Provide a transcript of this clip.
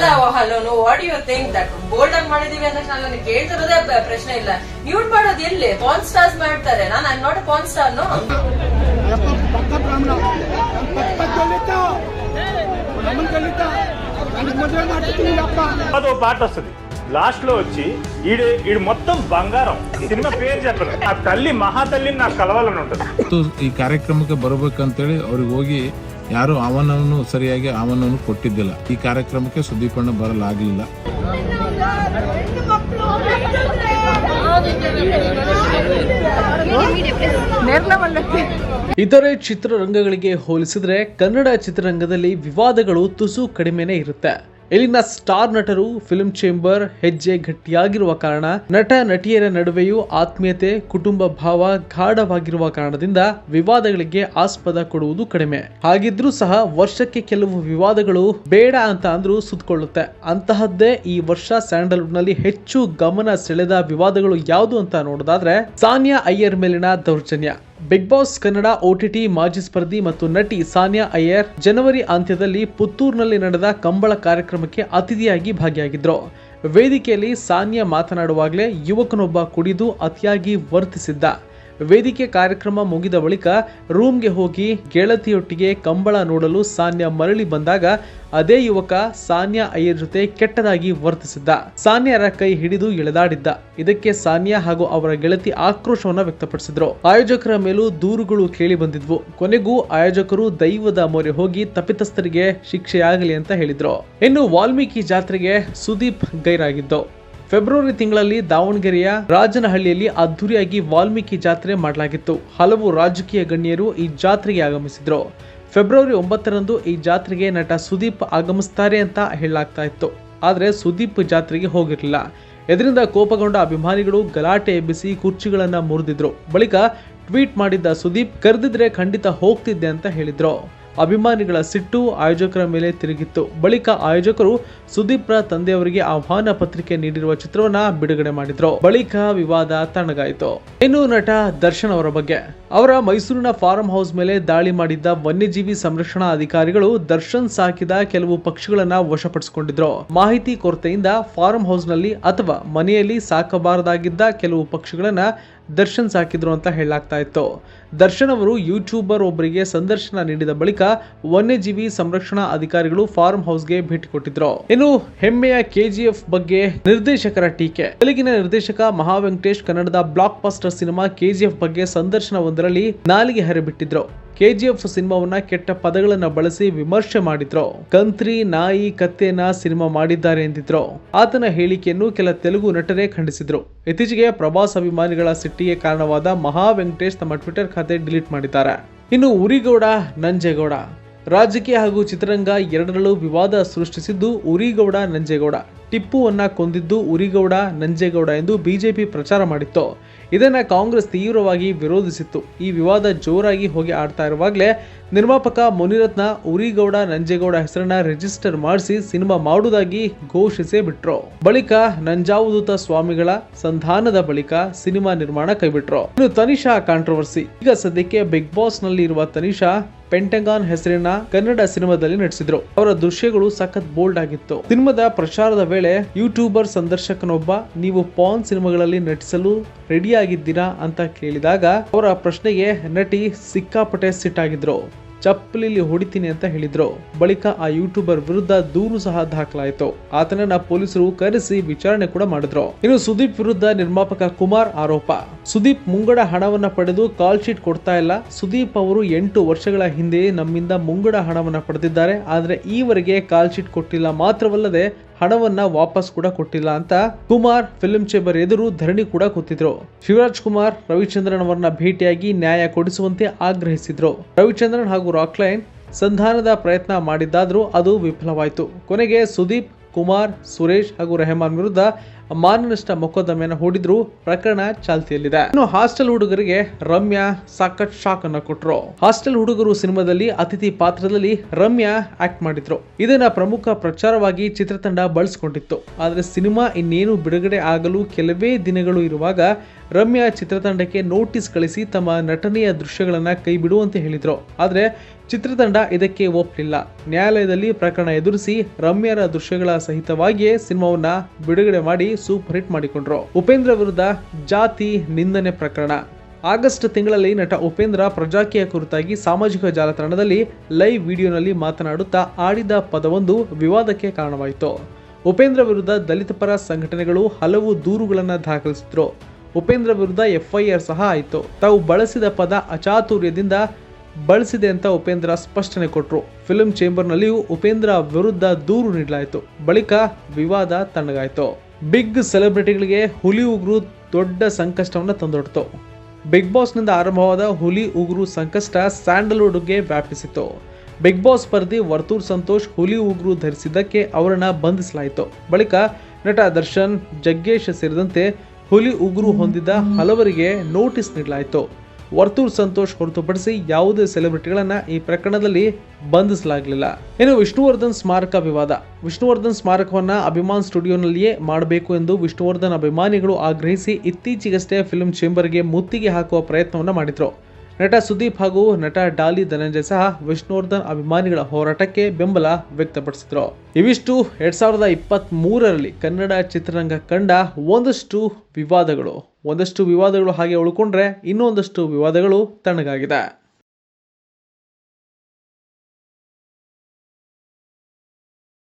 Hello what you think that bold ಆಗಿ ಮಾಡಿದೀವಿ ಅಂತ ನಾನು ಕೇಳ್ತಿರೋದೇ ಪ್ರಶ್ನೆ ಇಲ್ಲ. ನ್ಯೂಡ್ ಮಾಡೋದು ಎಲ್ಲಿ? ಪಾನ್ ಸ್ಟಾರ್ಸ್ ಮಾಡ್ತಾರೆ. ನಾನು I not a porn star. No, అదో పాట వస్తుంది లాస్ట్ లో వచ్చి ఈడు మొత్తం బంగారం సినిమా పేరు చెప్పరు. ఆ తల్లి మహాతల్లిని నాకు కలవాలని ఉంటుంది. ಈ ಕಾರ್ಯಕ್ರಮಕ್ಕೆ ಬರಬೇಕಂತೇಳಿ ಅವ್ರಿಗೆ ಹೋಗಿ ಯಾರು ಆಹ್ವಾನವನ್ನು ಸರಿಯಾಗಿ ಆಹ್ವಾನವನ್ನು ಕೊಟ್ಟಿದ್ದಿಲ್ಲ. ಈ ಕಾರ್ಯಕ್ರಮಕ್ಕೆ ಸುದೀಪಣ್ಣ ಬರಲಾಗಲಿಲ್ಲ. ಇತರೆ ಚಿತ್ರರಂಗಗಳಿಗೆ ಹೋಲಿಸಿದ್ರೆ ಕನ್ನಡ ಚಿತ್ರರಂಗದಲ್ಲಿ ವಿವಾದಗಳು ತುಸು ಕಡಿಮೆನೇ ಇರುತ್ತೆ. ಇಲ್ಲಿನ ಸ್ಟಾರ್ ನಟರು ಫಿಲ್ಮ್ ಚೇಂಬರ್ ಹೆಜ್ಜೆ ಗಟ್ಟಿಯಾಗಿರುವ ಕಾರಣ ನಟ ನಟಿಯರ ನಡುವೆಯೂ ಆತ್ಮೀಯತೆ ಕುಟುಂಬ ಭಾವ ಗಾಢವಾಗಿರುವ ಕಾರಣದಿಂದ ವಿವಾದಗಳಿಗೆ ಆಸ್ಪದ ಕೊಡುವುದು ಕಡಿಮೆ. ಹಾಗಿದ್ರೂ ಸಹ ವರ್ಷಕ್ಕೆ ಕೆಲವು ವಿವಾದಗಳು ಬೇಡ ಅಂತ ಅಂದ್ರೂ ಸುತ್ತಕೊಳ್ಳುತ್ತೆ. ಅಂತಹದ್ದೇ ಈ ವರ್ಷ ಸ್ಯಾಂಡಲ್ವುಡ್ ನಲ್ಲಿ ಹೆಚ್ಚು ಗಮನ ಸೆಳೆದ ವಿವಾದಗಳು ಯಾವುದು ಅಂತ ನೋಡೋದಾದ್ರೆ ಸಾನಿಯಾ ಅಯ್ಯರ್ ಮೇಲಿನ ದೌರ್ಜನ್ಯ. ಬಿಗ್ ಬಾಸ್ ಕನ್ನಡ OTT ಮಾಜಿ ಸ್ಪರ್ಧಿ ಮತ್ತು ನಟಿ ಸಾನಿಯಾ ಅಯ್ಯರ್ ಜನವರಿ ಅಂತ್ಯದಲ್ಲಿ ಪುತ್ತೂರಿನಲ್ಲಿ ನಡೆದ ಕಂಬಳ ಕಾರ್ಯಕ್ರಮಕ್ಕೆ ಅತಿಥಿಯಾಗಿ ಭಾಗಿಯಾಗಿದ್ರು. ವೇದಿಕೆಯಲ್ಲಿ ಸಾನಿಯಾ ಮಾತನಾಡುವಾಗಲೇ ಯುವಕನೊಬ್ಬ ಕುಡಿದು ಅತಿಯಾಗಿ ವರ್ತಿಸಿದ್ದ. ವೇದಿಕೆ ಕಾರ್ಯಕ್ರಮ ಮುಗಿದ ಬಳಿಕ ರೂಮ್ಗೆ ಹೋಗಿ ಗೆಳತಿಯೊಟ್ಟಿಗೆ ಕಂಬಳ ನೋಡಲು ಸಾನಿಯಾ ಮರಳಿ ಬಂದಾಗ ಅದೇ ಯುವಕ ಸಾನಿಯಾ ಅಯ್ಯರ್ ಜೊತೆ ಕೆಟ್ಟದಾಗಿ ವರ್ತಿಸಿದ್ದ. ಸಾನಿಯಾರ ಕೈ ಹಿಡಿದು ಎಳೆದಾಡಿದ್ದ. ಇದಕ್ಕೆ ಸಾನಿಯಾ ಹಾಗೂ ಅವರ ಗೆಳತಿ ಆಕ್ರೋಶವನ್ನ ವ್ಯಕ್ತಪಡಿಸಿದ್ರು. ಆಯೋಜಕರ ಮೇಲೂ ದೂರುಗಳು ಕೇಳಿ ಬಂದಿದ್ವು. ಕೊನೆಗೂ ಆಯೋಜಕರು ದೈವದ ಮೊರೆ ಹೋಗಿ ತಪ್ಪಿತಸ್ಥರಿಗೆ ಶಿಕ್ಷೆಯಾಗಲಿ ಅಂತ ಹೇಳಿದ್ರು. ಇನ್ನು ವಾಲ್ಮೀಕಿ ಜಾತ್ರೆಗೆ ಸುದೀಪ್ ಗೈರಾಗಿದ್ದು. ಫೆಬ್ರವರಿ ತಿಂಗಳಲ್ಲಿ ದಾವಣಗೆರೆಯ ರಾಜನಹಳ್ಳಿಯಲ್ಲಿ ಅದ್ದೂರಿಯಾಗಿ ವಾಲ್ಮೀಕಿ ಜಾತ್ರೆ ಮಾಡಲಾಗಿತ್ತು. ಹಲವು ರಾಜಕೀಯ ಗಣ್ಯರು ಈ ಜಾತ್ರೆಗೆ ಆಗಮಿಸಿದ್ರು. ಫೆಬ್ರವರಿ 9ರಂದು ಈ ಜಾತ್ರೆಗೆ ನಟ ಸುದೀಪ್ ಆಗಮಿಸ್ತಾರೆ ಅಂತ ಹೇಳಲಾಗ್ತಾ ಇತ್ತು. ಆದ್ರೆ ಸುದೀಪ್ ಜಾತ್ರೆಗೆ ಹೋಗಿರಲಿಲ್ಲ. ಇದರಿಂದ ಕೋಪಗೊಂಡ ಅಭಿಮಾನಿಗಳು ಗಲಾಟೆ ಎಬ್ಬಿಸಿ ಕುರ್ಚಿಗಳನ್ನ ಮುರಿದಿದ್ರು. ಬಳಿಕ ಟ್ವೀಟ್ ಮಾಡಿದ್ದ ಸುದೀಪ್ ಕರೆದಿದ್ರೆ ಖಂಡಿತ ಹೋಗ್ತಿದ್ದೆ ಅಂತ ಹೇಳಿದ್ರು. ಅಭಿಮಾನಿಗಳ ಸಿಟ್ಟು ಆಯೋಜಕರ ಮೇಲೆ ತಿರುಗಿತ್ತು. ಬಳಿಕ ಆಯೋಜಕರು ಸುದೀಪ್ರ ತಂದೆಯವರಿಗೆ ಆಹ್ವಾನ ಪತ್ರಿಕೆ ನೀಡಿರುವ ಚಿತ್ರವನ್ನ ಬಿಡುಗಡೆ ಮಾಡಿದ್ರು. ಬಳಿಕ ವಿವಾದ ತಣ್ಣಗಾಯಿತು. ಇನ್ನು ನಟ ದರ್ಶನ್ ಅವರ ಬಗ್ಗೆ, ಅವರ ಮೈಸೂರಿನ ಫಾರ್ಮ್ ಹೌಸ್ ಮೇಲೆ ದಾಳಿ ಮಾಡಿದ್ದ ವನ್ಯಜೀವಿ ಸಂರಕ್ಷಣಾ ಅಧಿಕಾರಿಗಳು ದರ್ಶನ್ ಸಾಕಿದ ಕೆಲವು ಪಕ್ಷಿಗಳನ್ನ ವಶಪಡಿಸಿಕೊಂಡಿದ್ರು. ಮಾಹಿತಿ ಕೊರತೆಯಿಂದ ಫಾರ್ಮ್ ಹೌಸ್ ನಲ್ಲಿ ಅಥವಾ ಮನೆಯಲ್ಲಿ ಸಾಕಬಾರದಾಗಿದ್ದ ಕೆಲವು ಪಕ್ಷಿಗಳನ್ನ ದರ್ಶನ್ ಸಾಕಿದ್ರು ಅಂತ ಹೇಳಲಾಗ್ತಾ ಇತ್ತು. ದರ್ಶನ್ ಅವರು ಯೂಟ್ಯೂಬರ್ ಒಬ್ಬರಿಗೆ ಸಂದರ್ಶನ ನೀಡಿದ ಬಳಿಕ ವನ್ಯಜೀವಿ ಸಂರಕ್ಷಣಾ ಅಧಿಕಾರಿಗಳು ಫಾರ್ಮ್ ಹೌಸ್ಗೆ ಭೇಟಿ ಕೊಟ್ಟಿದ್ರು. ಇನ್ನು ಹೆಮ್ಮೆಯ KGF ಬಗ್ಗೆ ನಿರ್ದೇಶಕರ ಟೀಕೆ. ತೆಲುಗಿನ ನಿರ್ದೇಶಕ ಮಹಾ ವೆಂಕಟೇಶ್ ಕನ್ನಡದ ಬ್ಲಾಕ್ ಬಸ್ಟರ್ ಸಿನಿಮಾ KGF ಬಗ್ಗೆ ಸಂದರ್ಶನವೊಂದರಲ್ಲಿ ನಾಲಿಗೆ ಹರಿಬಿಟ್ಟಿದ್ರು. KGF ಸಿನಿಮಾವನ್ನ ಕೆಟ್ಟ ಪದಗಳನ್ನ ಬಳಸಿ ವಿಮರ್ಶೆ ಮಾಡಿದ್ರು. ಕಂತ್ರಿ ನಾಯಿ ಕತ್ತೆನ ಸಿನಿಮಾ ಮಾಡಿದ್ದಾರೆ ಎಂದಿದ್ರು. ಆತನ ಹೇಳಿಕೆಯನ್ನು ಕೆಲ ತೆಲುಗು ನಟರೇ ಖಂಡಿಸಿದ್ರು. ಇತ್ತೀಚೆಗೆ ಪ್ರವಾಸ ಅಭಿಮಾನಿಗಳ ಸಿಟ್ಟಿಗೆ ಕಾರಣವಾದ ಮಹಾ ವೆಂಕಟೇಶ್ ತಮ್ಮ ಟ್ವಿಟರ್ ಖಾತೆ ಡಿಲೀಟ್ ಮಾಡಿದ್ದಾರೆ. ಇನ್ನು ಉರಿಗೌಡ ನಂಜೇಗೌಡ, ರಾಜಕೀಯ ಹಾಗೂ ಚಿತ್ರರಂಗ ಎರಡರಲ್ಲೂ ವಿವಾದ ಸೃಷ್ಟಿಸಿದ್ದು ಉರಿಗೌಡ ನಂಜೇಗೌಡ. ಟಿಪ್ಪುವನ್ನ ಕೊಂದಿದ್ದು ಉರಿಗೌಡ ನಂಜೇಗೌಡ ಎಂದು ಬಿಜೆಪಿ ಪ್ರಚಾರ ಮಾಡಿತ್ತು. ಇದನ್ನ ಕಾಂಗ್ರೆಸ್ ತೀವ್ರವಾಗಿ ವಿರೋಧಿಸಿತ್ತು. ಈ ವಿವಾದ ಜೋರಾಗಿ ಹೋಗಿ ಆಡ್ತಾ ಇರುವಾಗಲೇ ನಿರ್ಮಾಪಕ ಮುನಿರತ್ನ ಉರಿಗೌಡ ನಂಜೇಗೌಡ ಹೆಸರನ್ನ ರಿಜಿಸ್ಟರ್ ಮಾಡಿಸಿ ಸಿನಿಮಾ ಮಾಡುವುದಾಗಿ ಘೋಷಿಸೇ ಬಿಟ್ರು. ಬಳಿಕ ನಂಜಾವಧೂತ ಸ್ವಾಮಿಗಳ ಸಂಧಾನದ ಬಳಿಕ ಸಿನಿಮಾ ನಿರ್ಮಾಣ ಕೈಬಿಟ್ರು. ಇನ್ನು ತನಿಷಾ ಕಾಂಟ್ರವರ್ಸಿ. ಈಗ ಸದ್ಯಕ್ಕೆ ಬಿಗ್ ಬಾಸ್ ನಲ್ಲಿ ಇರುವ ತನಿಷಾ ಪೆಂಟಗಾನ್ ಹೆಸರಿನ ಕನ್ನಡ ಸಿನಿಮಾದಲ್ಲಿ ನಟಿಸಿದ್ರು. ಅವರ ದೃಶ್ಯಗಳು ಸಖತ್ ಬೋಲ್ಡ್ ಆಗಿತ್ತು. ಸಿನಿಮಾದ ಪ್ರಚಾರದ ವೇಳೆ ಯೂಟ್ಯೂಬರ್ ಸಂದರ್ಶಕನೊಬ್ಬ ನೀವು ಪಾನ್ ಸಿನಿಮಾಗಳಲ್ಲಿ ನಟಿಸಲು ರೆಡಿಯಾಗಿದ್ದೀರಾ ಅಂತ ಕೇಳಿದಾಗ ಅವರ ಪ್ರಶ್ನೆಗೆ ನಟಿ ಸಿಕ್ಕಾಪಟ್ಟೆ ಸಿಟ್ಟಾಗಿದ್ರು. ಚಪ್ಪಲಿಲಿ ಹೊಡಿತೀನಿ ಅಂತ ಹೇಳಿದ್ರು. ಬಳಿಕ ಆ ಯೂಟ್ಯೂಬರ್ ವಿರುದ್ಧ ದೂರು ಸಹ ದಾಖಲಾಯಿತು. ಆತನನ್ನ ಪೊಲೀಸರು ಕರೆಸಿ ವಿಚಾರಣೆ ಕೂಡ ಮಾಡಿದ್ರು. ಇನ್ನು ಸುದೀಪ್ ವಿರುದ್ಧ ನಿರ್ಮಾಪಕ ಕುಮಾರ್ ಆರೋಪ. ಸುದೀಪ್ ಮುಂಗಡ ಹಣವನ್ನ ಪಡೆದು ಕಾಲ್ ಶೀಟ್ ಕೊಡ್ತಾ ಇಲ್ಲ. ಸುದೀಪ್ ಅವರು 8 ವರ್ಷಗಳ ಹಿಂದೆ ನಮ್ಮಿಂದ ಮುಂಗಡ ಹಣವನ್ನ ಪಡೆದಿದ್ದಾರೆ. ಆದ್ರೆ ಈವರೆಗೆ ಕಾಲ್ ಶೀಟ್ ಕೊಟ್ಟಿಲ್ಲ. ಮಾತ್ರವಲ್ಲದೆ ಹಣವನ್ನ ವಾಪಸ್ ಕೂಡ ಕೊಟ್ಟಿಲ್ಲ ಅಂತ ಕುಮಾರ್ ಫಿಲ್ಮ್ ಚೇಂಬರ್ ಎದುರು ಧರಣಿ ಕೂಡ ಕೂತಿದ್ರು. ಶಿವರಾಜ್ ಕುಮಾರ್ ರವಿಚಂದ್ರನ್ ಅವರನ್ನ ಭೇಟಿಯಾಗಿ ನ್ಯಾಯ ಕೊಡಿಸುವಂತೆ ಆಗ್ರಹಿಸಿದ್ರು. ರವಿಚಂದ್ರನ್ ಹಾಗೂ ರಾಕ್ಲೈನ್ ಸಂಧಾನದ ಪ್ರಯತ್ನ ಮಾಡಿದ್ದಾದ್ರೂ ಅದು ವಿಫಲವಾಯಿತು. ಕೊನೆಗೆ ಸುದೀಪ್, ಕುಮಾರ್, ಸುರೇಶ್ ಹಾಗೂ ರೆಹಮಾನ್ ವಿರುದ್ಧ ಮಾನನಷ್ಟ ಮೊಕದ್ದಮೆಯನ್ನು ಹೂಡಿದ್ರು. ಪ್ರಕರಣ ಚಾಲ್ತಿಯಲ್ಲಿದೆ. ಇನ್ನು ಹಾಸ್ಟೆಲ್ ಹುಡುಗರಿಗೆ ರಮ್ಯಾ ಸಾಕಷ್ಟು ಶಾಕ್ ಅನ್ನ ಕೊಟ್ರು. ಹಾಸ್ಟೆಲ್ ಹುಡುಗರು ಸಿನಿಮಾದಲ್ಲಿ ಅತಿಥಿ ಪಾತ್ರದಲ್ಲಿ ರಮ್ಯಾ ಆಕ್ಟ್ ಮಾಡಿದ್ರು. ಇದನ್ನ ಪ್ರಮುಖ ಪ್ರಚಾರವಾಗಿ ಚಿತ್ರತಂಡ ಬಳಸಿಕೊಂಡಿತ್ತು. ಆದ್ರೆ ಸಿನಿಮಾ ಇನ್ನೇನು ಬಿಡುಗಡೆ ಆಗಲು ಕೆಲವೇ ದಿನಗಳು ಇರುವಾಗ ರಮ್ಯಾ ಚಿತ್ರತಂಡಕ್ಕೆ ನೋಟಿಸ್ ಕಳಿಸಿ ತಮ್ಮ ನಟನೆಯ ದೃಶ್ಯಗಳನ್ನ ಕೈ ಬಿಡುವಂತೆ ಹೇಳಿದ್ರು. ಆದ್ರೆ ಚಿತ್ರತಂಡ ಇದಕ್ಕೆ ಒಪ್ಪಲಿಲ್ಲ. ನ್ಯಾಯಾಲಯದಲ್ಲಿ ಪ್ರಕರಣ ಎದುರಿಸಿ ರಮ್ಯರ ದೃಶ್ಯಗಳ ಸಹಿತವಾಗಿಯೇ ಸಿನಿಮಾವನ್ನ ಬಿಡುಗಡೆ ಮಾಡಿ ಸೂಪರ್ ಹಿಟ್ ಮಾಡಿಕೊಂಡ್ರು. ಉಪೇಂದ್ರ ವಿರುದ್ಧ ಜಾತಿ ನಿಂದನೆ ಪ್ರಕರಣ. ಆಗಸ್ಟ್ ತಿಂಗಳಲ್ಲಿ ನಟ ಉಪೇಂದ್ರ ಪ್ರಜಾಕೀಯ ಕುರಿತಾಗಿ ಸಾಮಾಜಿಕ ಜಾಲತಾಣದಲ್ಲಿ ಲೈವ್ ವಿಡಿಯೋನಲ್ಲಿ ಮಾತನಾಡುತ್ತಾ ಆಡಿದ ಪದವೊಂದು ವಿವಾದಕ್ಕೆ ಕಾರಣವಾಯಿತು. ಉಪೇಂದ್ರ ವಿರುದ್ಧ ದಲಿತ ಪರ ಸಂಘಟನೆಗಳು ಹಲವು ದೂರುಗಳನ್ನು ದಾಖಲಿಸಿದ್ರು. ಉಪೇಂದ್ರ ವಿರುದ್ಧ FIR ಸಹ ಆಯಿತು. ತಾವು ಬಳಸಿದ ಪದ ಅಚಾತುರ್ಯದಿಂದ ಬಳಸಿದೆ ಅಂತ ಉಪೇಂದ್ರ ಸ್ಪಷ್ಟನೆ ಕೊಟ್ಟರು. ಫಿಲ್ಮ್ ಚೇಂಬರ್ನಲ್ಲಿಯೂ ಉಪೇಂದ್ರ ವಿರುದ್ಧ ದೂರು ನೀಡಲಾಯಿತು. ಬಳಿಕ ವಿವಾದ ತಣ್ಣಗಾಯಿತು. ಬಿಗ್ ಸೆಲೆಬ್ರಿಟಿಗಳಿಗೆ ಹುಲಿ ಉಗುರು ದೊಡ್ಡ ಸಂಕಷ್ಟವನ್ನು ತಂದೊಡ್ತು. ಬಿಗ್ ಬಾಸ್ನಿಂದ ಆರಂಭವಾದ ಹುಲಿ ಉಗುರು ಸಂಕಷ್ಟ ಸ್ಯಾಂಡಲ್ವುಡ್ಗೆ ವ್ಯಾಪಿಸಿತು. ಬಿಗ್ ಬಾಸ್ ಸ್ಪರ್ಧಿ ವರ್ತೂರ್ ಸಂತೋಷ್ ಹುಲಿ ಉಗುರು ಧರಿಸಿದ್ದಕ್ಕೆ ಅವರನ್ನ ಬಂಧಿಸಲಾಯಿತು. ಬಳಿಕ ನಟ ದರ್ಶನ್, ಜಗ್ಗೇಶ್ ಸೇರಿದಂತೆ ಹುಲಿ ಉಗುರು ಹೊಂದಿದ್ದ ಹಲವರಿಗೆ ನೋಟಿಸ್ ನೀಡಲಾಯಿತು. ವರ್ತೂರ್ ಸಂತೋಷ್ ಹೊರತುಪಡಿಸಿ ಯಾವುದೇ ಸೆಲೆಬ್ರಿಟಿಗಳನ್ನ ಈ ಪ್ರಕರಣದಲ್ಲಿ ಬಂಧಿಸಲಾಗಲಿಲ್ಲ. ಇನ್ನು ವಿಷ್ಣುವರ್ಧನ್ ಸ್ಮಾರಕ ವಿವಾದ. ವಿಷ್ಣುವರ್ಧನ್ ಸ್ಮಾರಕವನ್ನ ಅಭಿಮಾನ್ ಸ್ಟುಡಿಯೋನಲ್ಲಿಯೇ ಮಾಡಬೇಕು ಎಂದು ವಿಷ್ಣುವರ್ಧನ್ ಅಭಿಮಾನಿಗಳು ಆಗ್ರಹಿಸಿ ಇತ್ತೀಚೆಗಷ್ಟೇ ಫಿಲ್ಮ್ ಚೇಂಬರ್ಗೆ ಮುತ್ತಿಗೆ ಹಾಕುವ ಪ್ರಯತ್ನವನ್ನ ಮಾಡಿದ್ರು. ನಟ ಸುದೀಪ್ ಹಾಗೂ ನಟ ಡಾಲಿ ಧನಂಜಯ್ ಸಹ ವಿಷ್ಣುವರ್ಧನ್ ಅಭಿಮಾನಿಗಳ ಹೋರಾಟಕ್ಕೆ ಬೆಂಬಲ ವ್ಯಕ್ತಪಡಿಸಿದ್ರು. ಇವಿಷ್ಟು 2023ರಲ್ಲಿ ಕನ್ನಡ ಚಿತ್ರರಂಗ ಕಂಡ ಒಂದಷ್ಟು ವಿವಾದಗಳು ಹಾಗೆ ಉಳ್ಕೊಂಡ್ರೆ ಇನ್ನೊಂದಷ್ಟು ವಿವಾದಗಳು ತಣ್ಣಗಾಗಿದೆ.